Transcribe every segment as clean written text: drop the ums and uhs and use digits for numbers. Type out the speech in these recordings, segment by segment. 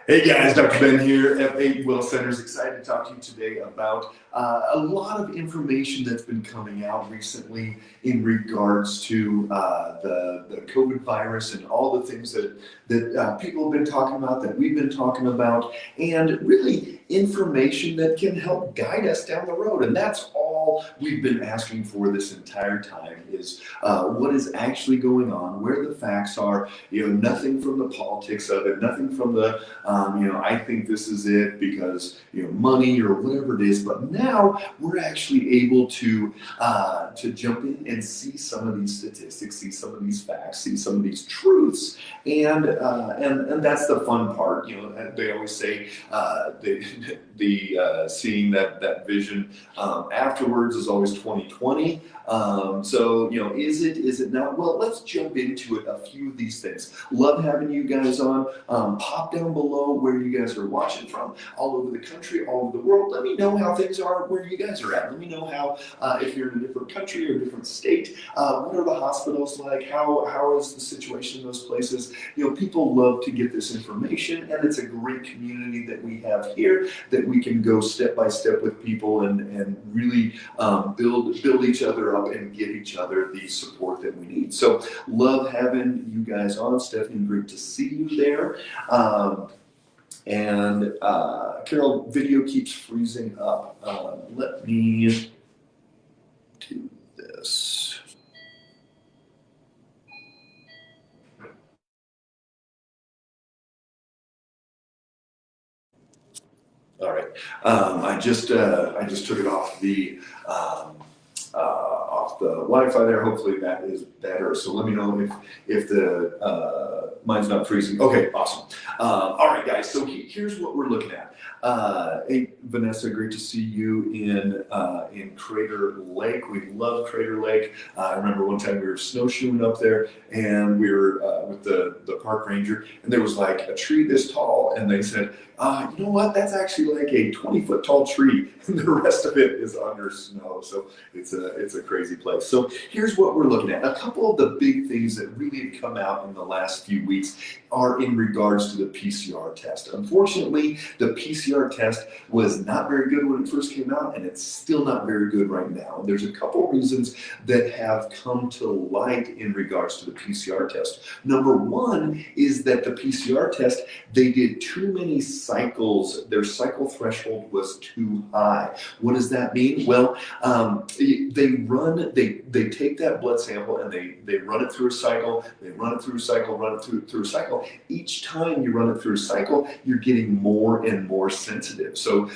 Hey guys, Dr. Ben here, F8 Well Centers. Excited to talk to you today about a lot of information that's been coming out recently in regards to the COVID virus and all the things that people have been talking about, that we've been talking about, and really information that can help guide us down the road. And that's all we've been asking for this entire time is what is actually going on, where the facts are, nothing from the politics of it, nothing from the I think this is it because money or whatever it is. But now we're actually able to jump in and see some of these statistics, see some of these facts, see some of these truths, and that's the fun part. They always say the seeing that vision afterwards is always 2020. So is it not? Well, let's jump into it. A few of these things. Love having you guys on. Pop down below where you guys are watching from, all over the country, all over the world. Let me know how things are where you guys are at. Let me know how, if you're in a different country or a different state, what are the hospitals like? How is the situation in those places? People love to get this information, and it's a great community that we have here that we can go step by step with people and really build each other up and give each other the support that we need. So love having you guys on. Stephanie, great to see you there. And Carol, video keeps freezing up. Let me do this. All right. I just took it off the Wi-Fi there. Hopefully that is better. So let me know if the mine's not freezing. Okay, awesome. All right, guys. So here's what we're looking at. Hey, Vanessa, great to see you in Crater Lake. We love Crater Lake. I remember one time we were snowshoeing up there, and we were with the park ranger, and there was like a tree this tall, and they said, you know what? That's actually like a 20-foot tall tree, and the rest of it is under snow. So it's a crazy place. So here's what we're looking at. A couple of the big things that really have come out in the last few weeks are in regards to the PCR test. Unfortunately, the PCR test was not very good when it first came out, and it's still not very good right now. There's a couple reasons that have come to light in regards to the PCR test. Number one is that the PCR test, they did too many cycles. Their cycle threshold was too high. What does that mean? Well, they take that blood sample and they run it through a cycle, they run it through a cycle, run it through a cycle. Each time you run it through a cycle, you're getting more and more sensitive. So,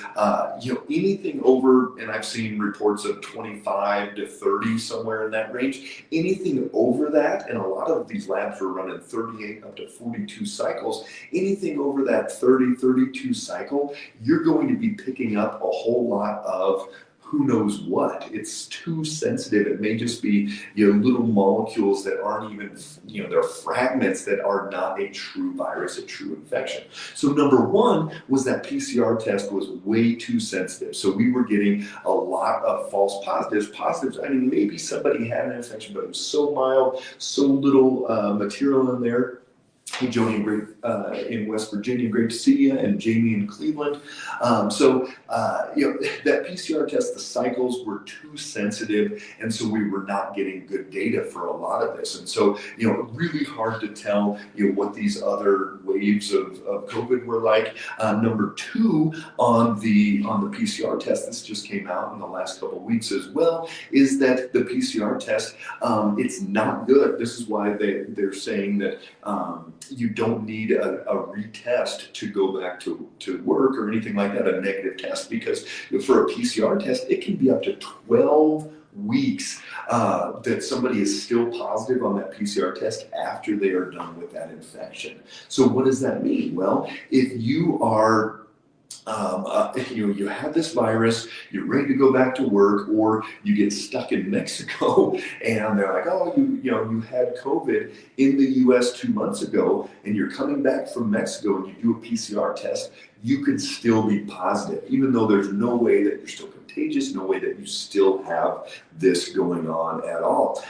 anything over, and I've seen reports of 25 to 30, somewhere in that range, anything over that, and a lot of these labs are running 38 up to 42 cycles, anything over that 30, 32 cycle, you're going to be picking up a whole lot of who knows what. It's too sensitive. It may just be little molecules that aren't even, they're fragments that are not a true virus, a true infection. So number one was that PCR test was way too sensitive. So we were getting a lot of false positives. I mean, maybe somebody had an infection, but it was so mild, so little material in there. Hey, Joni, great in West Virginia, great to see you, and Jamie in Cleveland. That PCR test, the cycles were too sensitive, and so we were not getting good data for a lot of this. And so, really hard to tell, what these other waves of COVID were like. Number two, on the PCR test, this just came out in the last couple of weeks as well, is that the PCR test, it's not good. This is why they're saying that you don't need a retest to go back to work or anything like that, a negative test, because for a PCR test, it can be up to 12 weeks that somebody is still positive on that PCR test after they are done with that infection. So what does that mean? Well, if you are you have this virus, you're ready to go back to work, or you get stuck in Mexico and they're like, oh, you had COVID in the US 2 months ago, and you're coming back from Mexico and you do a PCR test, you could still be positive, even though there's no way that you're still contagious. contagious, no way that you still have this going on at all.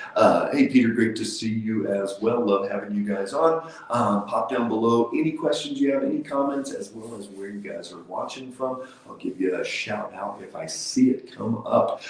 Hey, Peter, great to see you as well. Love having you guys on. Pop down below any questions you have, any comments, as well as where you guys are watching from. I'll give you a shout out if I see it come up.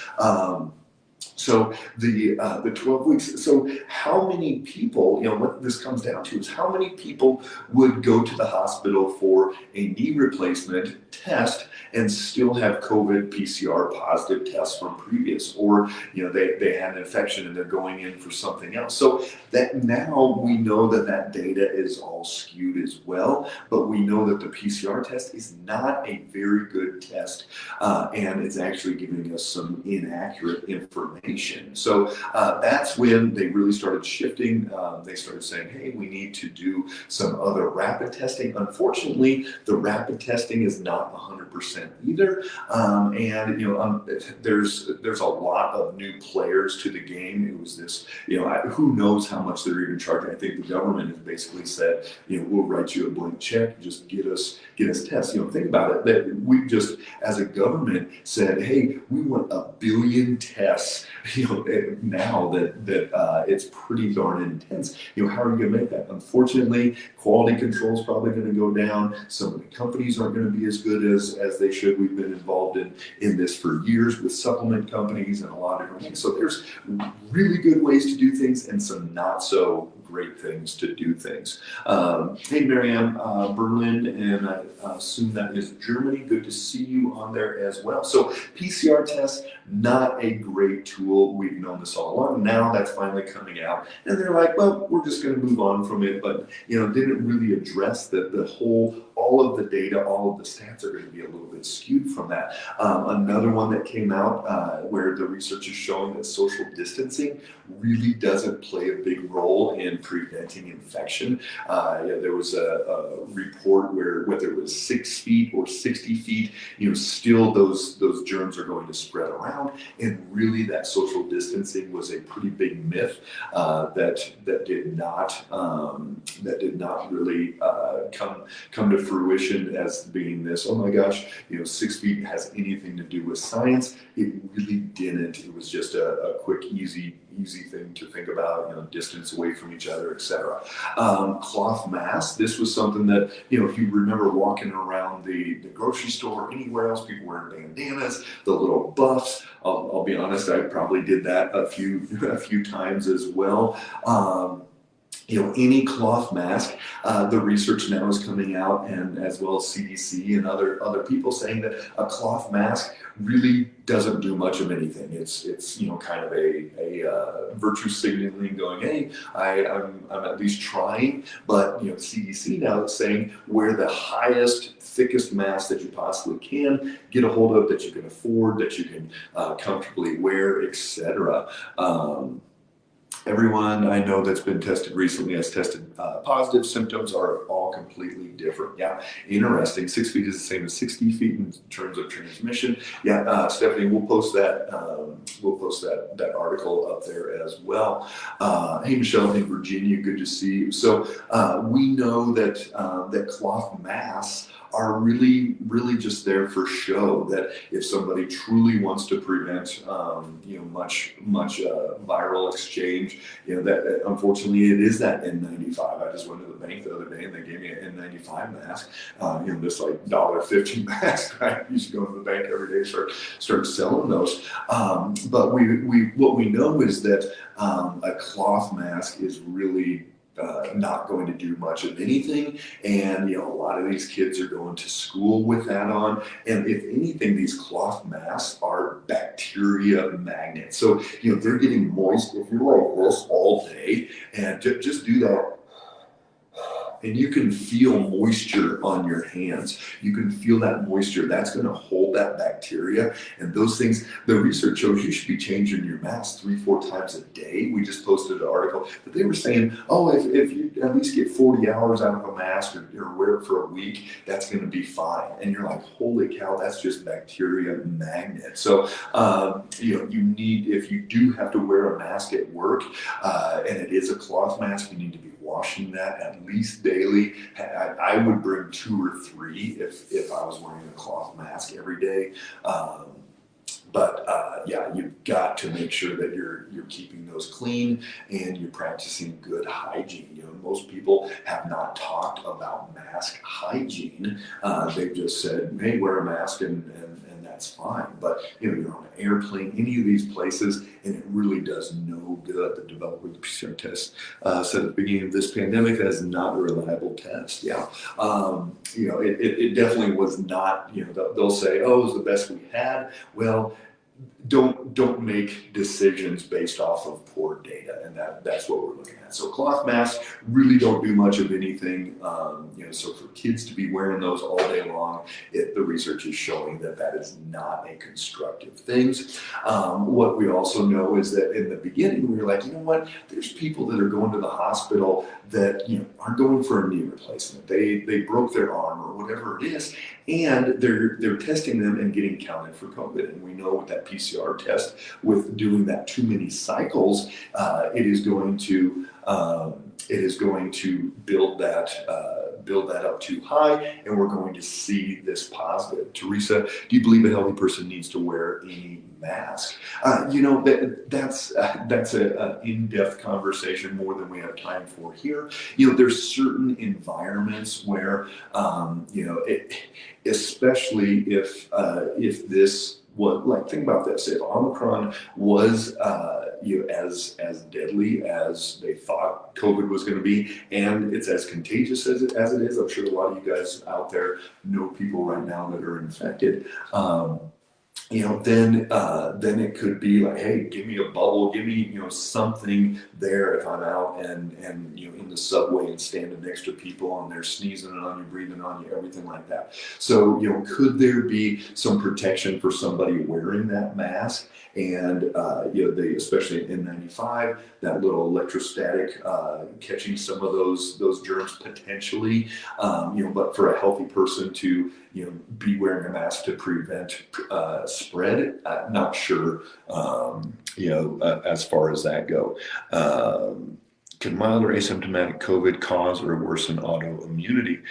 So the 12 weeks. So how many people, what this comes down to is how many people would go to the hospital for a knee replacement test and still have COVID PCR positive tests from previous, or they had an infection and they're going in for something else. So that now we know that data is all skewed as well, but we know that the PCR test is not a very good test, and it's actually giving us some inaccurate information. So that's when they really started shifting. They started saying, hey, we need to do some other rapid testing. Unfortunately, the rapid testing is not 100% either. There's a lot of new players to the game. It was this, who knows how much they're even charging. I think the government has basically said, we'll write you a blank check, just get us tests. Think about it, that we just, as a government, said, hey, we want 1 billion tests. Now that it's pretty darn intense. How are you going to make that? Unfortunately, quality control is probably going to go down. Some of the companies aren't going to be as good as they should. We've been involved in this for years with supplement companies and a lot of different things. So there's really good ways to do things and some not so great things to do things. Hey, Marianne, Berlin, and I assume that is Germany. Good to see you on there as well. So PCR tests, not a great tool. We've known this all along. Now that's finally coming out, and they're like, well, we're just going to move on from it. But didn't really address the whole, all of the data, all of the stats are going to be a little bit skewed from that. Another one that came out where the research is showing that social distancing really doesn't play a big role in preventing infection. There was a report where whether it was 6 feet or 60 feet, still those germs are going to spread around. And really, that social distancing was a pretty big myth that did not really come to fruition as being this. Oh my gosh, 6 feet has anything to do with science? It really didn't. It was just a quick, easy thing to think about, distance away from each other, etc. Cloth masks. This was something that, if you remember walking around the grocery store or anywhere else, people wearing bandanas, the little buffs. I'll be honest, I probably did that a few times as well. Any cloth mask, the research now is coming out, and as well as CDC and other people saying that a cloth mask really doesn't do much of anything. It's kind of a virtue signaling, going, hey, I'm at least trying. But CDC now is saying wear the highest, thickest mask that you possibly can get a hold of, that you can afford, that you can comfortably wear, etc. Everyone I know that's been tested recently has tested positive. Symptoms are all completely different. Yeah, interesting. 6 feet is the same as 60 feet in terms of transmission. Yeah, Stephanie, we'll post that. That article up there as well. Hey, Michelle in Virginia, good to see you. So we know that cloth masks are really just there for show, that if somebody truly wants to prevent much viral exchange, that unfortunately it is that N95. I just went to the bank the other day and they gave me an N95 mask, this like $1.50 mask, right? You should go to the bank every day, start selling those. But what we know is that a cloth mask is really not going to do much of anything, and a lot of these kids are going to school with that on, and if anything, these cloth masks are bacteria magnets. So they're getting moist. If you're like this all day, and just do that, and you can feel moisture on your hands. You can feel that moisture. That's going to hold that bacteria. And those things, the research shows you should be changing your mask 3-4 times a day. We just posted an article that they were saying, oh, if you at least get 40 hours out of a mask or wear it for a week, that's going to be fine. And you're like, holy cow, that's just bacteria magnet. So, you need, if you do have to wear a mask at work, and it is a cloth mask, you need to be washing that at least daily. I would bring 2 or 3 if I was wearing a cloth mask every day. But yeah, you've got to make sure that you're keeping those clean and you're practicing good hygiene. You know, most people have not talked about mask hygiene. They've just said, "Hey, wear a mask," and that's fine. But you know, you're on an airplane, any of these places, and it really does no good. The developer of the PCR test said at the beginning of this pandemic that is not a reliable test. Yeah, you know, it definitely was not. You know, they'll say, "Oh, it was the best we had." Well, don't make decisions based off of poor data, and that's what we're looking at. So cloth masks really don't do much of anything. You know, so for kids to be wearing those all day long, the research is showing that that is not a constructive thing. What we also know is that in the beginning we were like, you know what? There's people that are going to the hospital that are going for a knee replacement. They broke their arm or whatever it is, and they're testing them and getting counted for COVID. And we know with that PCR test, with doing that too many cycles, it is going to build that up too high, and we're going to see this positive. Teresa, do you believe a healthy person needs to wear any mask? You know, that's an in-depth conversation, more than we have time for here. You know, there's certain environments where, you know, especially if this, like, think about this: if Omicron was as deadly as they thought COVID was going to be, and it's as contagious as it is, I'm sure a lot of you guys out there know people right now that are infected. You know, then it could be like, hey, give me a bubble, give me something there if I'm out and in the subway and standing next to people and they're sneezing on you, breathing on you, everything like that. So could there be some protection for somebody wearing that mask? And they, especially in N95, that little electrostatic catching some of those germs potentially. But for a healthy person to be wearing a mask to prevent spread, not sure. As far as that go. Can mild or asymptomatic COVID cause or worsen autoimmunity?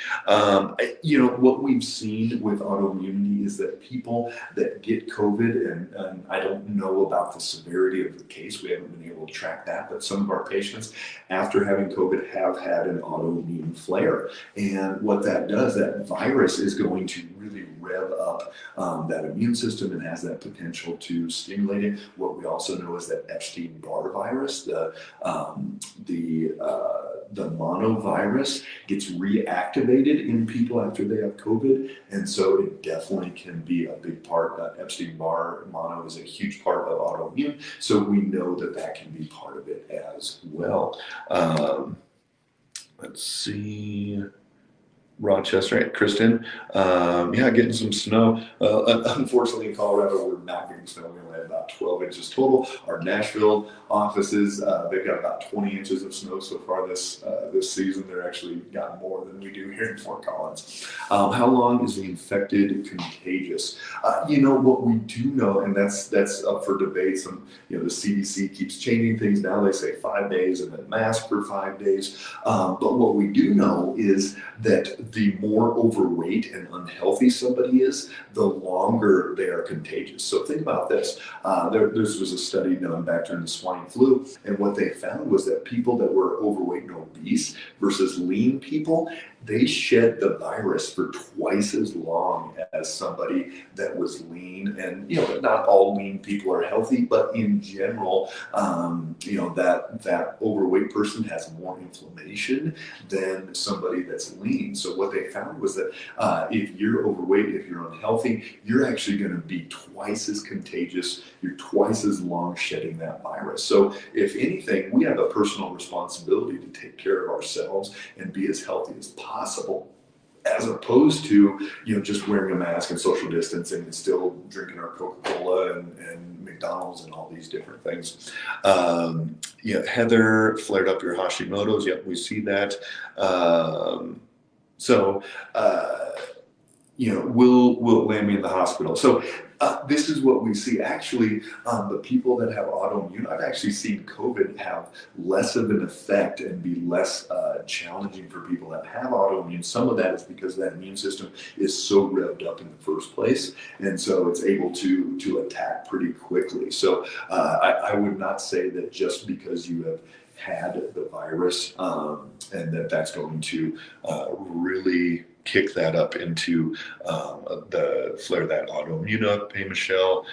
What we've seen with autoimmunity is that people that get COVID, and I don't know about the severity of the case, we haven't been able to track that, but some of our patients after having COVID have had an autoimmune flare. And what that does, that virus is going to really rev up that immune system and has that potential to stimulate it. What we also know is that Epstein-Barr virus, the monovirus, gets reactivated in people after they have COVID, and so it definitely can be a big part. Epstein-Barr mono is a huge part of autoimmune, so we know that can be part of it as well. Let's see. Rochester, right? Kristen, getting some snow. Unfortunately, in Colorado, we're not getting snow. We only have about 12 inches total. Our Nashville offices, they've got about 20 inches of snow so far this season. They're actually got more than we do here in Fort Collins. How long is the infected contagious? What we do know, and that's up for debate. The CDC keeps changing things. Now they say 5 days and then mask for 5 days. But what we do know is that the more overweight and unhealthy somebody is, the longer they are contagious. So think about this. This was a study done back during the swine flu, and what they found was that people that were overweight and obese versus lean people, they shed the virus for twice as long as somebody that was lean. And not all lean people are healthy, but in general, that overweight person has more inflammation than somebody that's lean. So what they found was that if you're overweight, if you're unhealthy, you're actually going to be twice as contagious. You're twice as long shedding that virus. So if anything, we have a personal responsibility to take care of ourselves and be as healthy as possible, as opposed to just wearing a mask and social distancing and still drinking our Coca-Cola and McDonald's and all these different things. Heather flared up your Hashimoto's. Yep, we see that. Will it land me in the hospital? So This is what we see. Actually, the people that have autoimmune, I've actually seen COVID have less of an effect and be less challenging for people that have autoimmune. Some of that is because that immune system is so revved up in the first place, and so it's able to attack pretty quickly. So I would not say that just because you have had the virus and that's going to really kick that up into flare that autoimmune up. Hey, Michelle,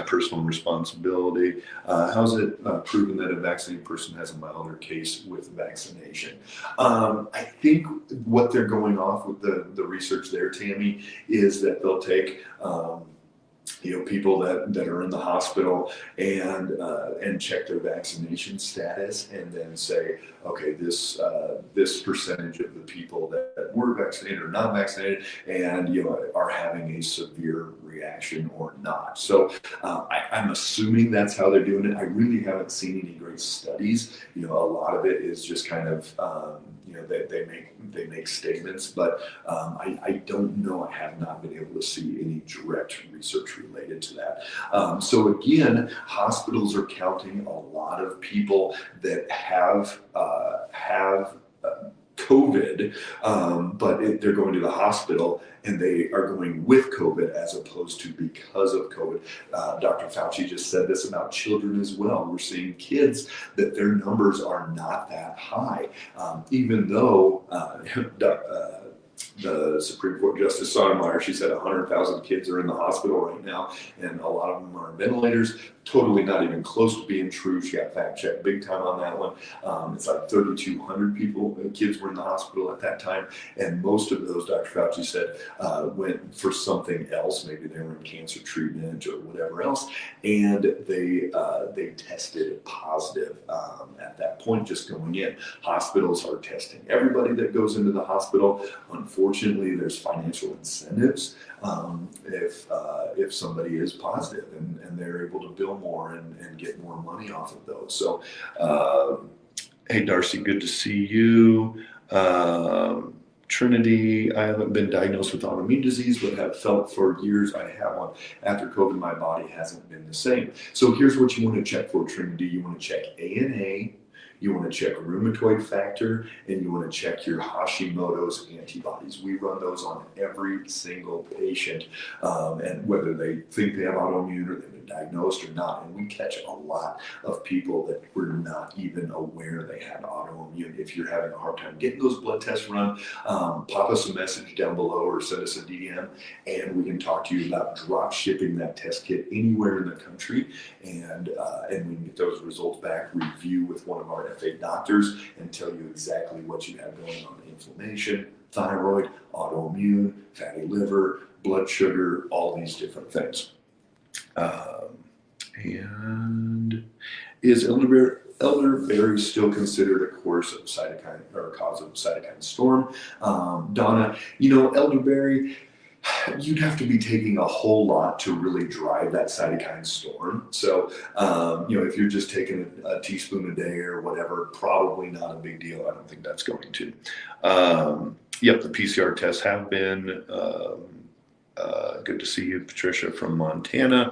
personal responsibility. How's it proven that a vaccinated person has a milder case with vaccination? I think what they're going off with the research there, Tammy, is that they'll take people that are in the hospital and check their vaccination status, and then say, okay, this percentage of the people that were vaccinated or not vaccinated, and are having a severe reaction or not. So I'm assuming that's how they're doing it. I really haven't seen any great studies. A lot of it is just kind of they make statements, but I don't know. I have not been able to see any direct research related to that. So again, hospitals are counting a lot of people that have COVID, but they're going to the hospital and they are going with COVID as opposed to because of COVID. Dr. Fauci just said this about children as well. We're seeing kids that their numbers are not that high, even though the Supreme Court Justice Sotomayor, she said 100,000 kids are in the hospital right now, and a lot of them are on ventilators. Totally not even close to being true. She got fact checked big time on that one. It's like 3,200 kids were in the hospital at that time, and most of those, Dr. Fauci said, went for something else. Maybe they were in cancer treatment or whatever else, and they tested positive at that point just going in. Hospitals are testing everybody that goes into the hospital. Unfortunately, there's financial incentives if somebody is positive, and they're able to bill more and get more money off of those. So, hey, Darcy, good to see you. Trinity, I haven't been diagnosed with autoimmune disease, but have felt for years I have one. After COVID, my body hasn't been the same. So here's what you want to check for, Trinity. You want to check ANA, you want to check rheumatoid factor, and you want to check your Hashimoto's antibodies. We run those on every single patient, and whether they think they have autoimmune or they've been diagnosed or not. And we catch a lot of people that were not even aware they had autoimmune. If you're having a hard time getting those blood tests run, pop us a message down below or send us a DM, and we can talk to you about drop shipping that test kit anywhere in the country, and we can get those results back, review with one of our FA doctors, and tell you exactly what you have going on: inflammation, thyroid, autoimmune, fatty liver, blood sugar, all these different things. And is elderberry still considered a cause of cytokine storm? Donna, elderberry, you'd have to be taking a whole lot to really drive that cytokine storm. So, if you're just taking a teaspoon a day or whatever, probably not a big deal. I don't think that's going to. Yep, the PCR tests have been. Good to see you, Patricia from Montana.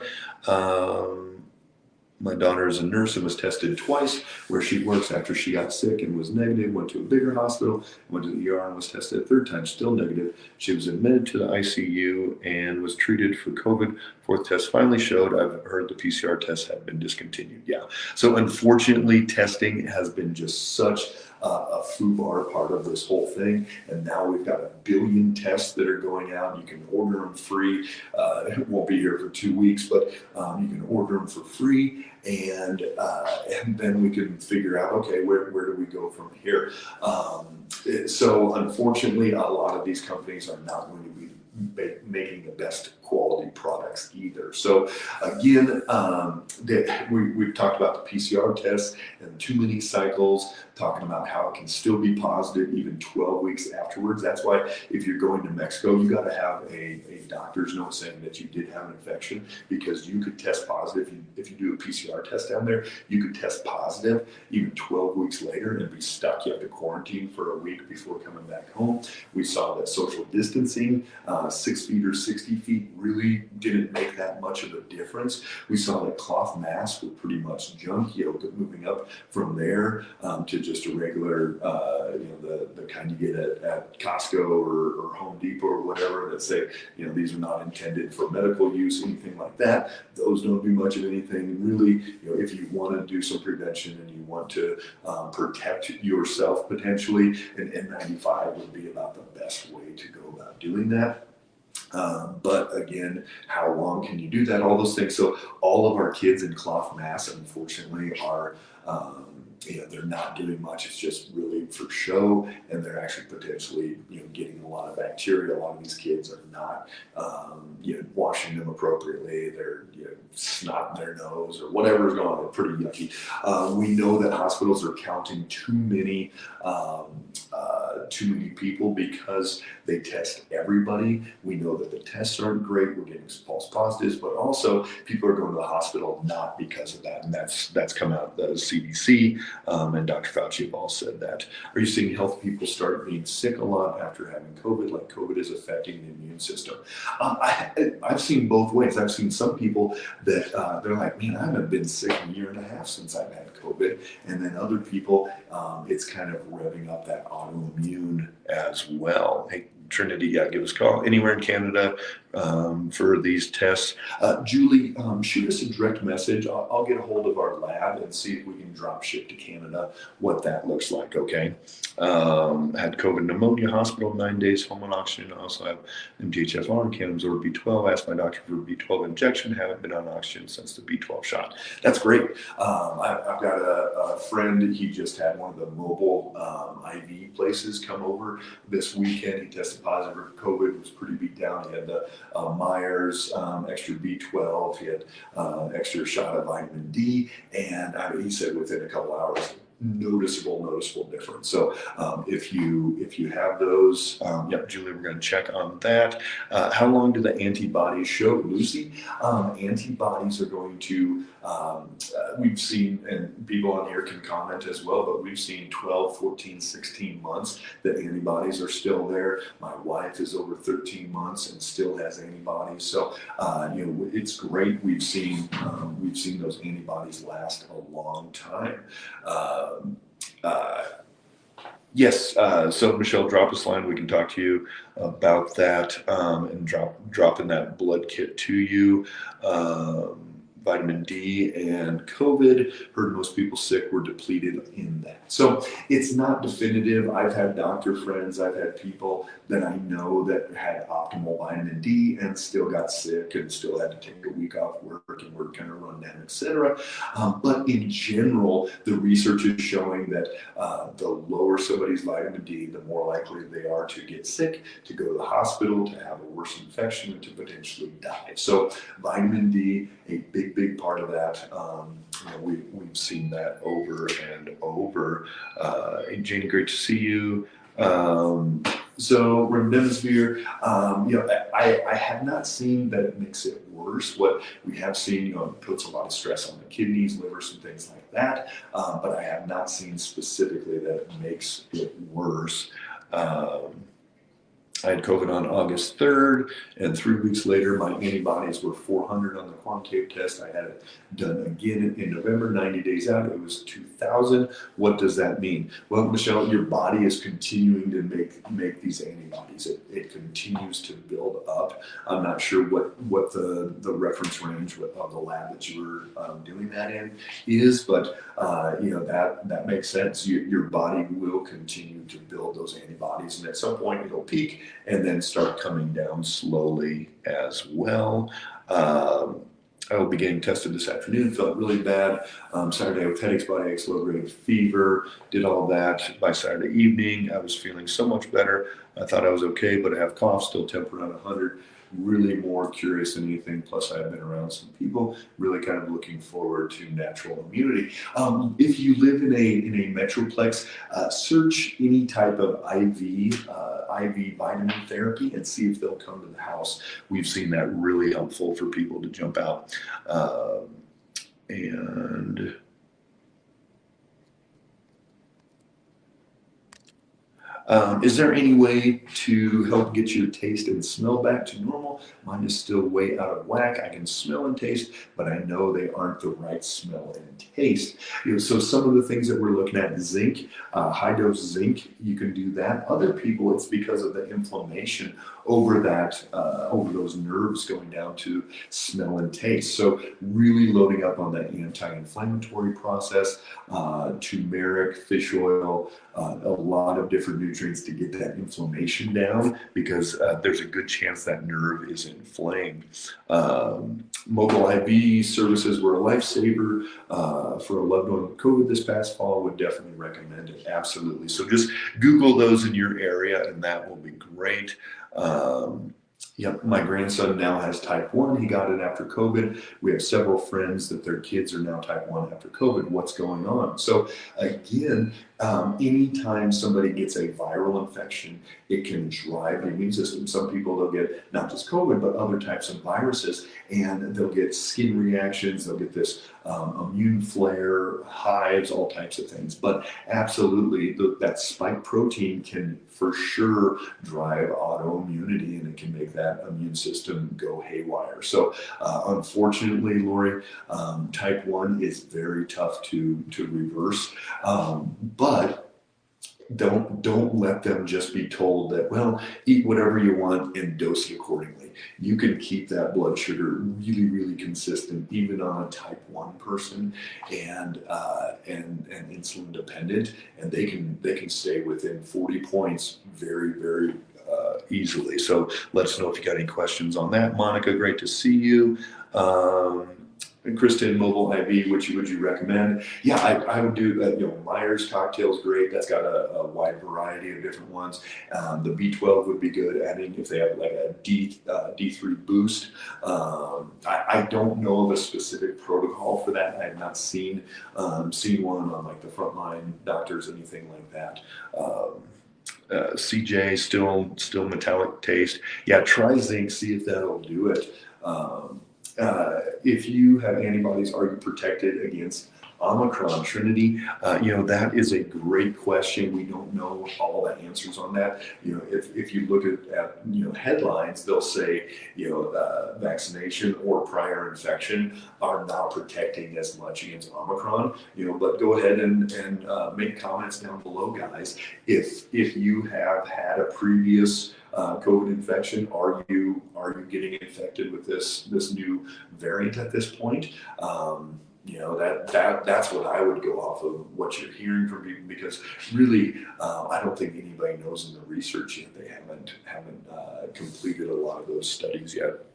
My daughter is a nurse and was tested twice where she works after she got sick and was negative, went to a bigger hospital, went to the ER and was tested a third time, still negative. She was admitted to the ICU and was treated for COVID. Fourth test finally showed. I've heard the PCR tests have been discontinued. Yeah. So unfortunately, testing has been just such a FUBAR part of this whole thing, and now we've got 1 billion tests that are going out. You can order them free. It won't be here for 2 weeks, but you can order them for free, and then we can figure out, okay, where do we go from here? So unfortunately, a lot of these companies are not going to be making the best quality products either. So again, we've talked about the PCR tests and too many cycles, talking about how it can still be positive even 12 weeks afterwards. That's why if you're going to Mexico, you got to have a doctor's note saying that you did have an infection, because you could test positive. If you do a PCR test down there, you could test positive even 12 weeks later and be stuck. You have to quarantine for a week before coming back home. We saw that social distancing, 6 feet or 60 feet, really didn't make that much of a difference. We saw that cloth masks were pretty much junk, moving up from there to just a regular, the kind you get at Costco or Home Depot or whatever that say, these are not intended for medical use, anything like that. Those don't do much of anything. Really, if you want to do some prevention and you want to protect yourself potentially, an N95 would be about the best way to go about doing that. But again, how long can you do that? All those things. So all of our kids in cloth masks, unfortunately, are they're not doing much. It's just really for show, and they're actually potentially getting a lot of bacteria. A lot of these kids are not washing them appropriately. They're snot in their nose or whatever is going on. They're pretty yucky. We know that hospitals are counting too many people because they test everybody. We know that the tests aren't great. We're getting false positives, but also people are going to the hospital not because of that, and that's come out. The CDC and Dr. Fauci have all said that. Are you seeing healthy people start being sick a lot after having COVID? Like COVID is affecting the immune system. I've seen both ways. I've seen some people that they're like, man, I haven't been sick in a year and a half since I've had COVID, and then other people, it's kind of revving up that autoimmune as well. Hey, Trinity, give us a call anywhere in Canada for these tests. Julie, shoot us a direct message. I'll get a hold of our lab and see if we can drop ship to Canada, what that looks like, okay? Had COVID pneumonia, hospital 9 days, home on oxygen. I also have MTHFR and can absorb B12. Asked my doctor for a B12 injection. Haven't been on oxygen since the B12 shot. That's great. I've got a friend. He just had one of the mobile IV places come over this weekend. He tested positive for COVID. Was pretty beat down. He had the Myers extra B12. He had extra shot of vitamin D, and he said within a couple hours, noticeable difference. So if you have those, Julie, we're going to check on that. How long do the antibodies show, Lucy? Antibodies are going to, we've seen, and people on here can comment as well, but we've seen 12, 14, 16 months that antibodies are still there. My wife is over 13 months and still has antibodies. So it's great. We've seen those antibodies last a long time. Yes, so Michelle, drop us a line. We can talk to you about that and dropping that blood kit to you. Vitamin D and COVID, heard most people sick were depleted in that. So it's not definitive. I've had doctor friends, I've had people that I know that had optimal vitamin D and still got sick and still had to take a week off work and were kind of run down, etc. But in general, the research is showing that the lower somebody's vitamin D, the more likely they are to get sick, to go to the hospital, to have a worse infection, and to potentially die. So vitamin D, a big part of that. We've seen that over and over. Janie, great to see you. So remdesivir, I have not seen that it makes it worse. What we have seen, it puts a lot of stress on the kidneys, liver, some things like that. But I have not seen specifically that it makes it worse. I had COVID on August 3rd, and 3 weeks later, my antibodies were 400 on the quantitative test. I had it done again in November, 90 days out. It was 2,000. What does that mean? Well, Michelle, your body is continuing to make these antibodies. It continues to build up. I'm not sure what the reference range of the lab that you were doing that in is, but that makes sense. Your body will continue to build those antibodies, and at some point it'll peak and then start coming down slowly as well. I will be getting tested this afternoon. Felt really bad. Saturday with headaches, body aches, low grade fever. Did all that by Saturday evening. I was feeling so much better. I thought I was okay, but I have cough, still tempered on 100. Really more curious than anything. Plus, I've been around some people. Really kind of looking forward to natural immunity. If you live in a metroplex, search any type of IV vitamin therapy and see if they'll come to the house. We've seen that really helpful for people to jump out. Is there any way to help get your taste and smell back to normal? Mine is still way out of whack. I can smell and taste, but I know they aren't the right smell and taste. So some of the things that we're looking at, zinc, high dose zinc, you can do that. Other people, it's because of the inflammation over over those nerves going down to smell and taste. So really loading up on that anti-inflammatory process, turmeric, fish oil, a lot of different nutrients to get that inflammation down, because there's a good chance that nerve is inflamed. Mobile IV services were a lifesaver for a loved one with COVID this past fall. Would definitely recommend it. Absolutely. So just Google those in your area, and that will be great. Yep, my grandson now has type 1. He got it after COVID. We have several friends that their kids are now type 1 after COVID. What's going on? So again, anytime somebody gets a viral infection, it can drive the immune system. Some people, they'll get not just COVID, but other types of viruses, and they'll get skin reactions. They'll get this immune flare, hives, all types of things. But absolutely, that spike protein can for sure drive autoimmunity, and it can make that immune system go haywire. So unfortunately, Lori, type 1 is very tough to reverse. But don't let them just be told that, well, eat whatever you want and dose it accordingly. You can keep that blood sugar really, really consistent, even on a type 1 person, and insulin dependent, and they can stay within 40 points very, very easily. So let us know if you got any questions on that. Monica, great to see you. And Kristen, mobile IV, which would you recommend? Yeah, I would do that. Myers cocktail is great. That's got a wide variety of different ones. The B12 would be good. Adding if they have like a D3 boost. I don't know of a specific protocol for that. I have not seen one on like the frontline doctors, anything like that. CJ still metallic taste. Yeah, try zinc. See if that'll do it. If you have antibodies, are you protected against Omicron? Trinity, that is a great question. We don't know all the answers on that. If you look at headlines, they'll say, vaccination or prior infection are not protecting as much against Omicron. But go ahead and make comments down below, guys. If you have had a previous COVID infection, are you getting infected with this new variant at this point? That's what I would go off of, what you're hearing from people, because really I don't think anybody knows in the research yet. They haven't completed a lot of those studies yet.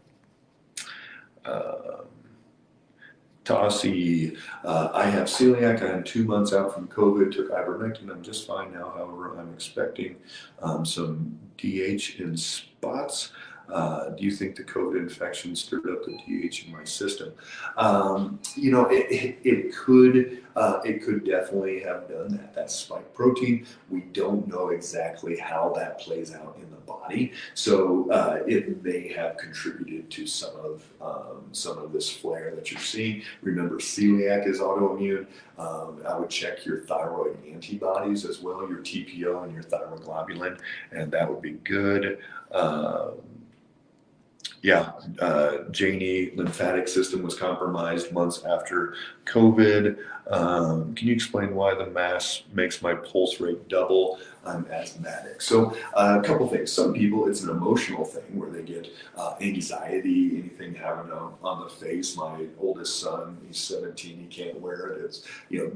Tossie, I have celiac. I am 2 months out from COVID, took ivermectin. I'm just fine now. However, I'm expecting some DH in spots. Do you think the COVID infection stirred up the DH in my system? It could definitely have done that. That spike protein, we don't know exactly how that plays out in the body, so it may have contributed to some of this flare that you're seeing. Remember, celiac is autoimmune. I would check your thyroid antibodies as well, your TPO and your thyroglobulin, and that would be good. Janie, lymphatic system was compromised months after COVID. Can you explain why the mask makes my pulse rate double? I'm asthmatic. So a couple things. Some people, it's an emotional thing where they get anxiety, anything having on the face. My oldest son, he's 17, he can't wear it. It's,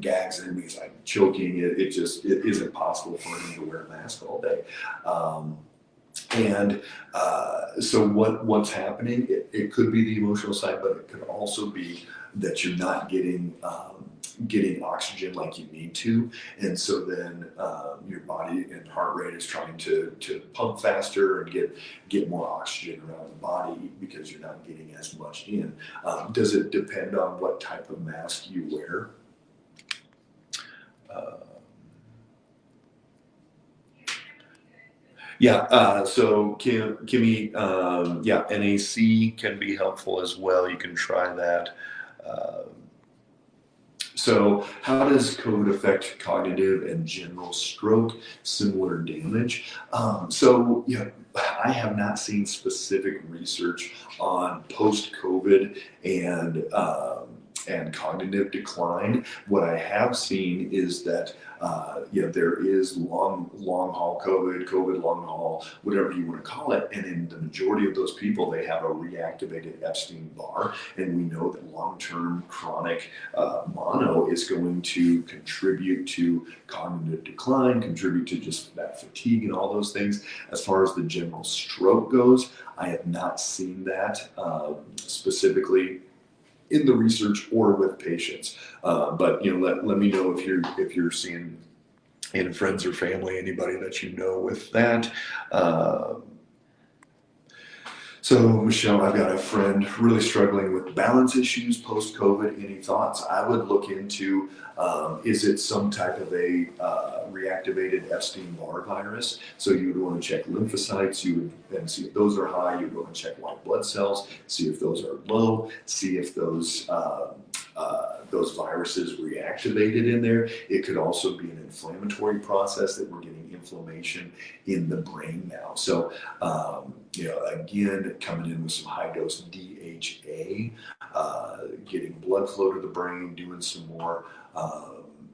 gags him, he's like choking. It isn't possible for him to wear a mask all day. So what's happening, it could be the emotional side, but it could also be that you're not getting oxygen like you need to. And so then your body and heart rate is trying to pump faster and get more oxygen around the body because you're not getting as much in. Does it depend on what type of mask you wear? So Kimmy, NAC can be helpful as well. You can try that. So how does COVID affect cognitive and general stroke? Similar damage. So yeah, I have not seen specific research on post-COVID and cognitive decline. What I have seen is that there is long haul COVID long haul, whatever you want to call it, and in the majority of those people, they have a reactivated Epstein-Barr, and we know that long-term chronic mono is going to contribute to cognitive decline, contribute to just that fatigue and all those things. As far as the general stroke goes, I have not seen that specifically in the research or with patients. But let me know if you're seeing in friends or family anybody that you know with that. So Michelle, I've got a friend really struggling with balance issues post-COVID. Any thoughts? I would look into, is it some type of a reactivated Epstein-Barr virus? So you would want to check lymphocytes, and see if those are high. You would want to check white blood cells, see if those are low, see if those viruses reactivated in there. It could also be an inflammatory process that we're getting inflammation in the brain now. So, again, coming in with some high dose DHA, getting blood flow to the brain, doing some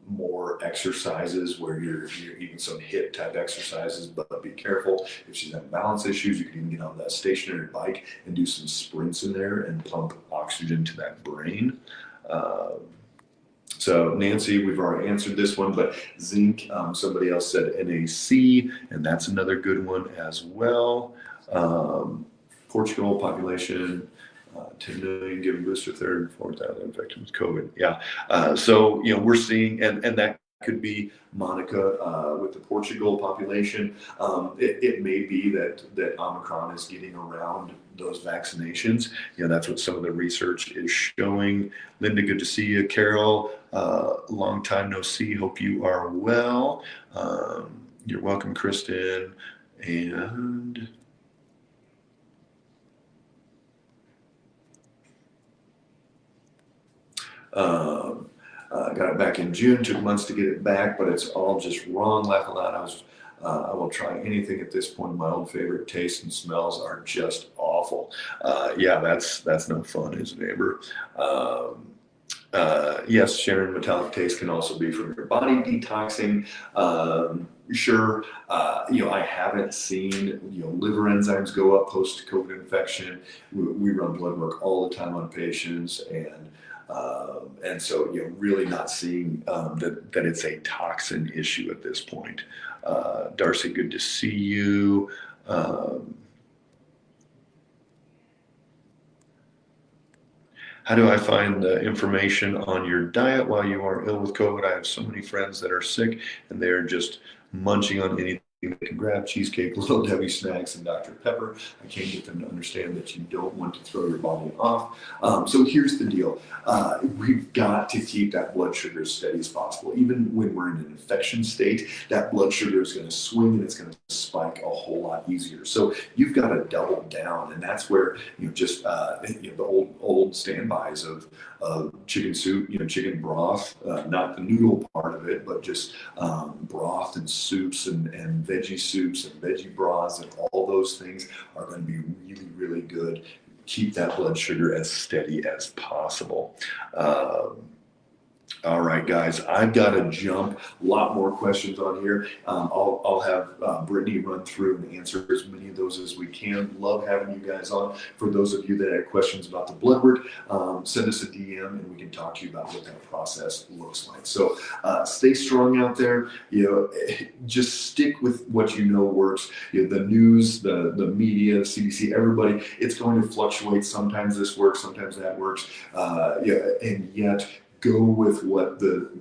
more exercises where you're even some HIIT type exercises, but be careful. If she's having balance issues, you can even get on that stationary bike and do some sprints in there and pump oxygen to that brain. So Nancy, we've already answered this one, but zinc, somebody else said NAC, and that's another good one as well. Portugal population, 10 million given booster, third, 4,000 infected with COVID. Yeah. So, we're seeing, and that could be Monica with the Portugal population. It may be that Omicron is getting around those vaccinations. That's what some of the research is showing. Linda, good to see you. Carol, long time no see. Hope you are well. You're welcome, Kristen. And got it back in June, took months to get it back, but it's all just wrong. Laugh aloud. I will try anything at this point. My old favorite tastes and smells are just awful. Yeah, that's no fun, is it, Amber? Yes, Sharon, metallic taste can also be from your body detoxing. Sure. I haven't seen, liver enzymes go up post-COVID infection. We run blood work all the time on patients, and so, really not seeing that it's a toxin issue at this point. Darcy, good to see you. How do I find the information on your diet while you are ill with COVID? I have so many friends that are sick and they're just munching on anything they can grab: cheesecake, Little Debbie snacks, and Dr. Pepper. I can't get them to understand that you don't want to throw your body off. So here's the deal. We've got to keep that blood sugar as steady as possible. Even when we're in an infection state, that blood sugar is going to swing and it's going to spike a whole lot easier. So you've got to double down, and that's where the old standbys of chicken soup, chicken broth, not the noodle part of it, but just broth and soups and veggie soups and veggie broths, and all those things are going to be really, really good. Keep that blood sugar as steady as possible. All right, guys, I've got to jump. A lot more questions on here. I'll have Brittany run through and answer as many of those as we can. Love having you guys on. For those of you that have questions about the blood work, send us a DM and we can talk to you about what that process looks like. So stay strong out there. Just stick with what works. The news, the media, CDC, everybody, it's going to fluctuate. Sometimes this works, sometimes that works. And yet, go with what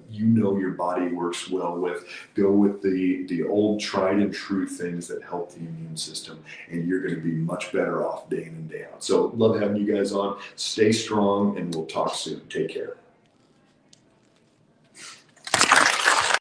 your body works well with. Go with the old tried and true things that help the immune system, and you're going to be much better off day in and day out. So love having you guys on. Stay strong, and we'll talk soon. Take care.